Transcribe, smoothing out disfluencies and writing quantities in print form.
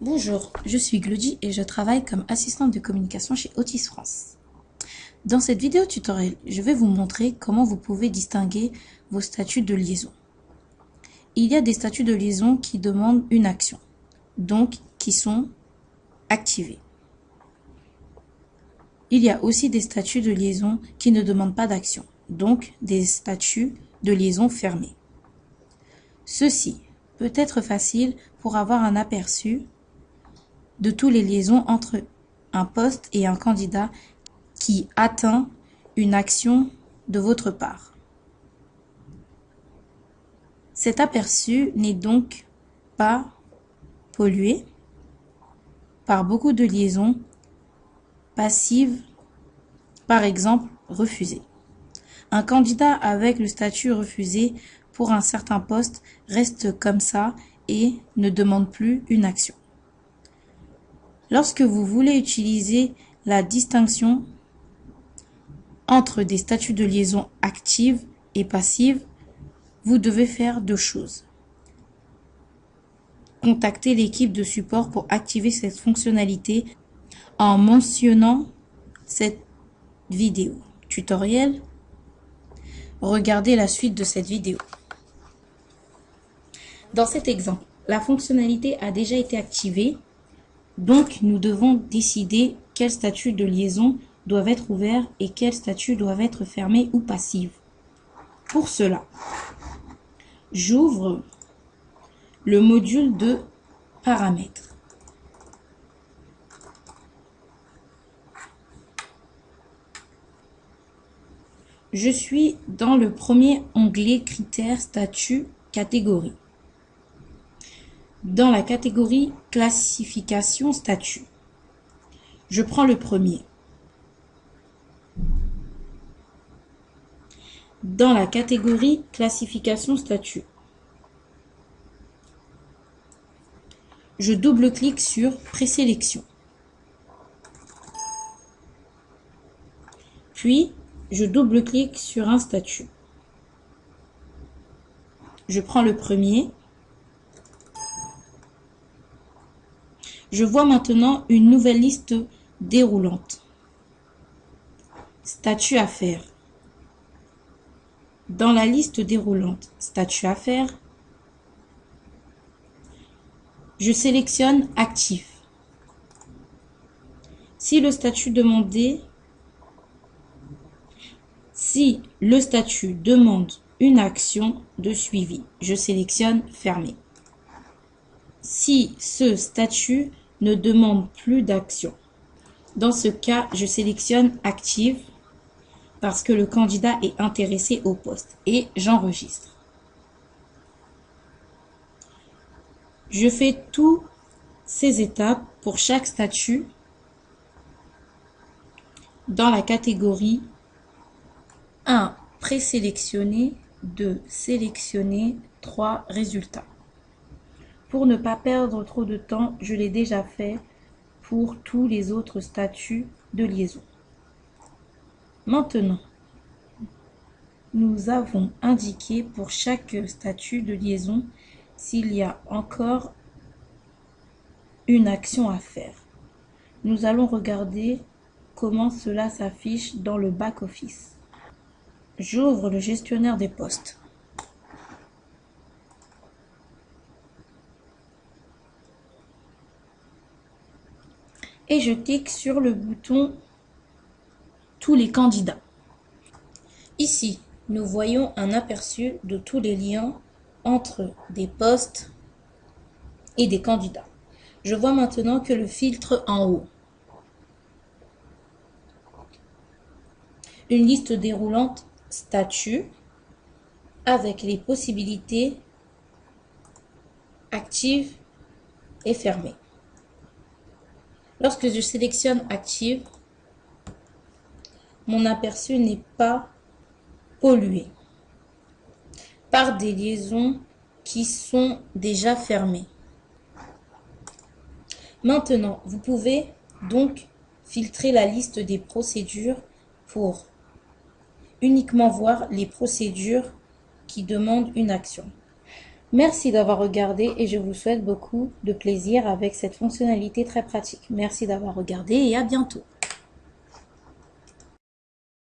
Bonjour, je suis Glody et je travaille comme assistante de communication chez Otis France. Dans cette vidéo tutoriel, je vais vous montrer comment vous pouvez distinguer vos statuts de liaison. Il y a des statuts de liaison qui demandent une action, donc qui sont activés. Il y a aussi des statuts de liaison qui ne demandent pas d'action, donc des statuts de liaison fermés. Ceci peut être facile pour avoir un aperçu de toutes les liaisons entre un poste et un candidat qui atteint une action de votre part. Cet aperçu n'est donc pas pollué par beaucoup de liaisons passives, par exemple refusées. Un candidat avec le statut refusé pour un certain poste reste comme ça et ne demande plus une action. Lorsque vous voulez utiliser la distinction entre des statuts de liaison actives et passives, vous devez faire deux choses. Contactez l'équipe de support pour activer cette fonctionnalité en mentionnant cette vidéo tutoriel. Regardez la suite de cette vidéo. Dans cet exemple, la fonctionnalité a déjà été activée. Donc, nous devons décider quels statuts de liaison doivent être ouverts et quels statuts doivent être fermés ou passifs. Pour cela, j'ouvre le module de paramètres. Je suis dans le premier onglet Critères, Statuts, Catégories. Dans la catégorie Classification statut, je prends le premier. Dans la catégorie Classification statut, je double-clique sur Présélection. Puis, je double-clique sur un statut. Je prends le premier. Je vois maintenant une nouvelle liste déroulante. Statut à faire. Dans la liste déroulante, statut à faire, je sélectionne actif. Si le statut demande une action de suivi, je sélectionne fermé. Si ce statut ne demande plus d'action, dans ce cas, je sélectionne active parce que le candidat est intéressé au poste et j'enregistre. Je fais toutes ces étapes pour chaque statut dans la catégorie 1. Présélectionner, 2. Sélectionner, 3. Résultats. Pour ne pas perdre trop de temps, je l'ai déjà fait pour tous les autres statuts de liaison. Maintenant, nous avons indiqué pour chaque statut de liaison s'il y a encore une action à faire. Nous allons regarder comment cela s'affiche dans le back-office. J'ouvre le gestionnaire des postes. Et je clique sur le bouton Tous les candidats. Ici, nous voyons un aperçu de tous les liens entre des postes et des candidats. Je vois maintenant que le filtre en haut. Une liste déroulante statut avec les possibilités actives et fermées. Lorsque je sélectionne active, mon aperçu n'est pas pollué par des liaisons qui sont déjà fermées. Maintenant, vous pouvez donc filtrer la liste des procédures pour uniquement voir les procédures qui demandent une action. Merci d'avoir regardé et je vous souhaite beaucoup de plaisir avec cette fonctionnalité très pratique. Merci d'avoir regardé et à bientôt.